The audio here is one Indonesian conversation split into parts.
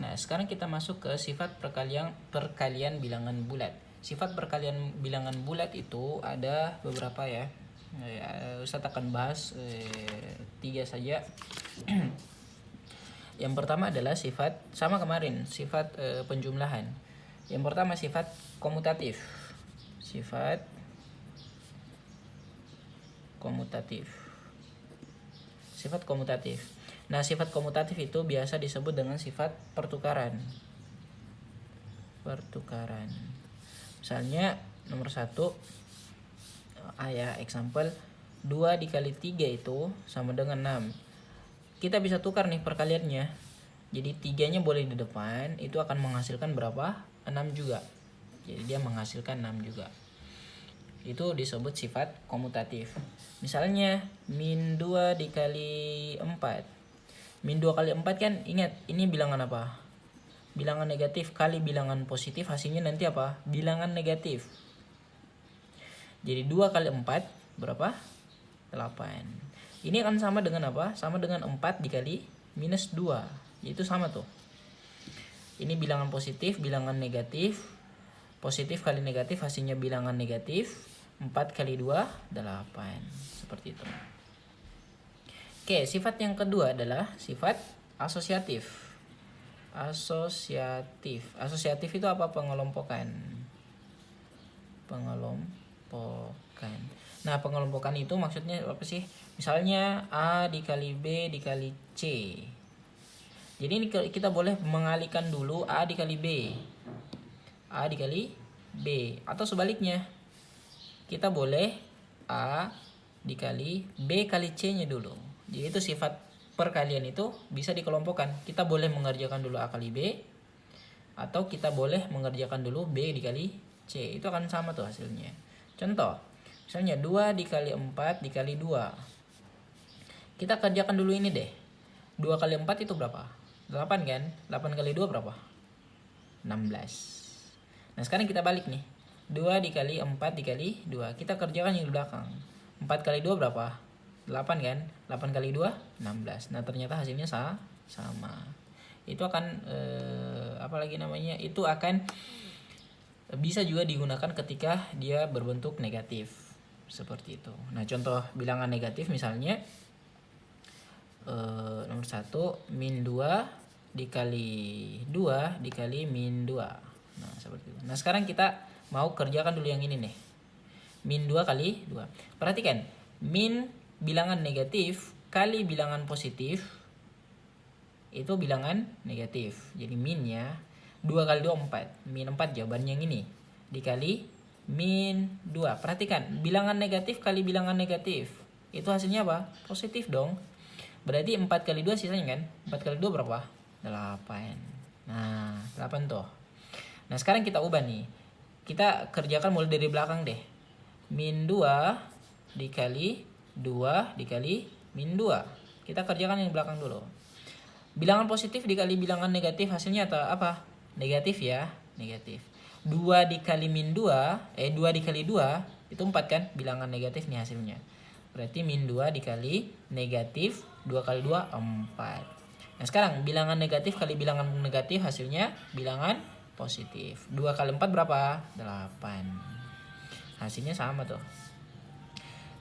Nah, sekarang kita masuk ke sifat perkalian bilangan bulat. Sifat perkalian bilangan bulat itu ada beberapa ya. Ustadz akan bahas 3 saja. Yang pertama adalah sifat sama kemarin, sifat penjumlahan. Yang pertama sifat komutatif. Sifat komutatif. Sifat komutatif. Nah, sifat komutatif itu biasa disebut dengan sifat pertukaran. Pertukaran. Misalnya nomor 1 example 2 dikali 3 itu sama dengan 6. Kita bisa tukar nih perkaliannya. Jadi 3-nya boleh di depan, itu akan menghasilkan berapa? 6 juga. Jadi dia menghasilkan 6 juga. Itu disebut sifat komutatif. Misalnya min 2 dikali 4. Min 2 kali 4 kan ingat ini bilangan apa? Bilangan negatif kali bilangan positif, hasilnya nanti apa? Bilangan negatif. Jadi 2 kali 4 berapa? 8. Ini akan sama dengan apa? Sama dengan 4 dikali minus 2. Itu sama tuh. Ini bilangan positif, bilangan negatif. Positif kali negatif hasilnya bilangan negatif. 4 kali 2, 8. Seperti itu. Oke, sifat yang kedua adalah sifat asosiatif. Asosiatif itu apa? Pengelompokan. Nah, pengelompokan itu maksudnya apa sih? Misalnya A dikali B dikali C. Jadi ini kita boleh mengalihkan dulu A dikali B. A dikali B. Atau sebaliknya. Kita boleh A dikali B kali C-nya dulu. Jadi itu sifat perkalian itu bisa dikelompokkan. Kita boleh mengerjakan dulu A kali B. Atau kita boleh mengerjakan dulu B dikali C. Itu akan sama tuh hasilnya. Contoh. Misalnya 2 dikali 4 dikali 2. Kita kerjakan dulu ini deh. 2 kali 4 itu berapa? 8 kan? 8 kali 2 berapa? 16. Nah sekarang kita balik nih. 2 dikali 4 dikali 2. Kita kerjakan yang di belakang. 4 kali 2 berapa? 8 kan? 8 kali 2 16. Nah ternyata hasilnya sama. Itu akan itu akan bisa juga digunakan ketika dia berbentuk negatif. Seperti itu. Nah contoh bilangan negatif misalnya nomor 1 min 2 dikali 2 dikali min 2. Nah seperti itu. Nah sekarang kita mau kerjakan dulu yang ini nih. Min 2 kali 2. Perhatikan. Min bilangan negatif kali bilangan positif. Itu bilangan negatif. Jadi minnya 2 kali 2 4. Min 4 jawabannya yang ini. Dikali min 2. Perhatikan. Bilangan negatif kali bilangan negatif. Itu hasilnya apa? Positif dong. Berarti 4 kali 2 sisanya kan? 4 kali 2 berapa? 8. Nah 8 tuh. Nah sekarang kita ubah nih. Kita kerjakan mulai dari belakang deh. Min 2 dikali 2 dikali min 2. Kita kerjakan yang belakang dulu. Bilangan positif dikali bilangan negatif hasilnya apa? Negatif ya. Negatif. 2 dikali min 2. 2 dikali 2. Itu 4 kan? Bilangan negatif nih hasilnya. Berarti min 2 dikali negatif. 2 kali 2 4. Nah sekarang bilangan negatif kali bilangan negatif hasilnya bilangan positif. 2 kali 4 berapa? 8. Hasilnya sama tuh.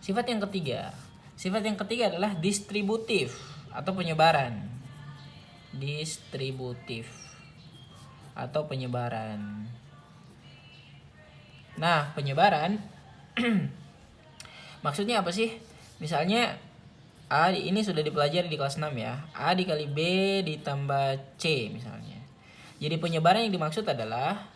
Sifat yang ketiga. Sifat yang ketiga adalah distributif atau penyebaran. Distributif atau penyebaran. Nah, penyebaran maksudnya apa sih? Misalnya A ini sudah dipelajari di kelas 6 ya. A dikali B ditambah C misalnya. Jadi penyebaran yang dimaksud adalah,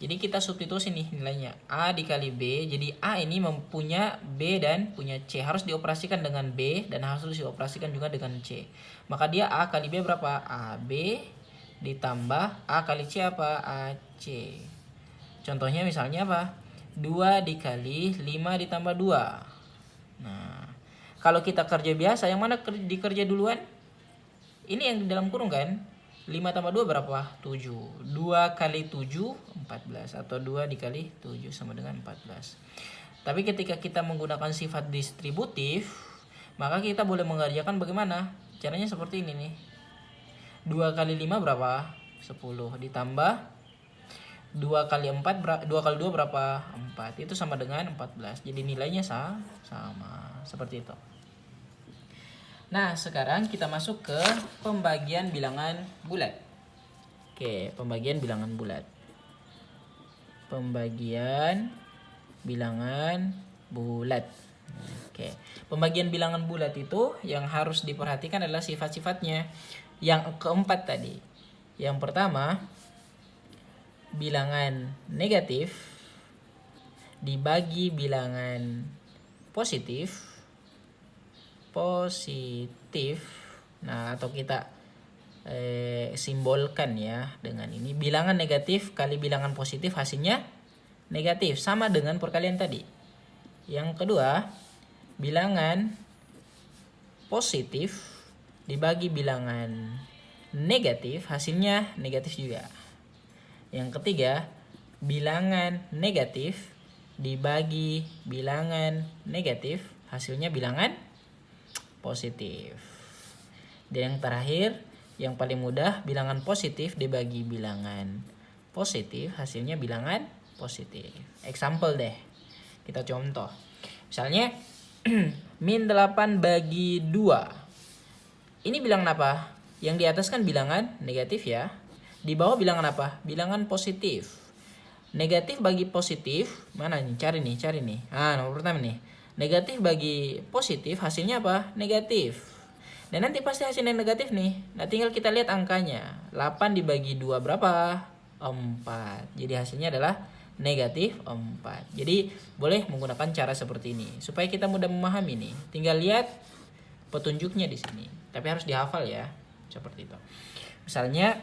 jadi kita substitusi nih nilainya. A dikali B, jadi A ini mempunyai B dan punya C. Harus dioperasikan dengan B dan harus dioperasikan juga dengan C. Maka dia A kali B berapa? AB ditambah A kali C apa? AC. Contohnya misalnya apa? 2 dikali 5 ditambah 2. Nah, kalau kita kerja biasa, yang mana dikerja duluan? Ini yang di dalam kurung kan? 5 tambah 2 berapa? 7. 2 kali 7, 14. Atau 2 dikali 7 sama dengan 14. Tapi ketika kita menggunakan sifat distributif, maka kita boleh mengerjakan bagaimana? Caranya seperti ini nih. 2 kali 5 berapa? 10 ditambah 2 kali 4 2 kali 2 berapa? 4. Itu sama dengan 14. Jadi nilainya sama. Seperti itu. Nah, sekarang kita masuk ke pembagian bilangan bulat. Oke, pembagian bilangan bulat. Pembagian bilangan bulat. Oke, pembagian bilangan bulat itu yang harus diperhatikan adalah sifat-sifatnya. Yang keempat tadi. Yang pertama, bilangan negatif dibagi bilangan positif. Nah, atau kita simbolkan ya dengan ini, bilangan negatif kali bilangan positif hasilnya negatif, sama dengan perkalian tadi. Yang kedua, bilangan positif dibagi bilangan negatif hasilnya negatif juga. Yang ketiga, bilangan negatif dibagi bilangan negatif hasilnya bilangan positif. Dan yang terakhir, yang paling mudah, bilangan positif dibagi bilangan positif hasilnya bilangan positif. Example deh, kita contoh. Misalnya min 8 bagi 2. Ini bilangan apa? Yang di atas kan bilangan negatif ya. Di bawah bilangan apa? Bilangan positif. Negatif bagi positif, mana nih? Cari nih. Nomor pertama nih. Negatif bagi positif hasilnya apa? Negatif. Dan nanti pasti hasilnya negatif nih. Nah, tinggal kita lihat angkanya. 8 dibagi 2 berapa? 4. Jadi hasilnya adalah negatif 4. Jadi boleh menggunakan cara seperti ini supaya kita mudah memahami nih. Tinggal lihat petunjuknya di sini. Tapi harus dihafal ya. Seperti itu. Misalnya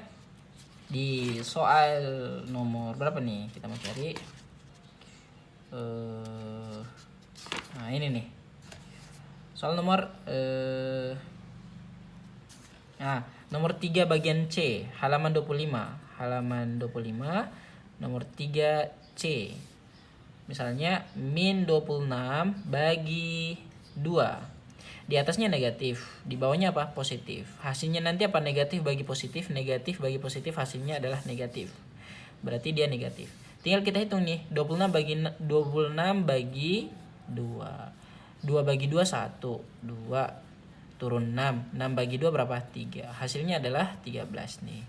di soal nomor berapa nih? Kita mau cari. Nah, ini nih. Soal nomor nomor 3 bagian C, halaman 25. Halaman 25 nomor 3C. Misalnya min 26 bagi 2. Di atasnya negatif, di bawahnya apa? Positif. Hasilnya nanti apa? Negatif bagi positif, negatif bagi positif, hasilnya adalah negatif. Berarti dia negatif. Tinggal kita hitung nih, 26 bagi 2. 2 bagi 2 1, 2 turun 6. 6 bagi 2 berapa? 3. Hasilnya adalah 13 nih.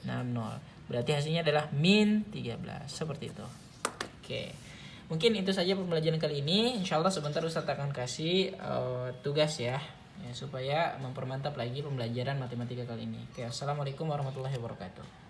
60. Berarti hasilnya adalah min 13. Seperti itu. Oke. Mungkin itu saja pembelajaran kali ini. Insya Allah sebentar Ustadz akan kasih tugas ya, supaya mempermantap lagi pembelajaran matematika kali ini. Oke, assalamualaikum warahmatullahi wabarakatuh.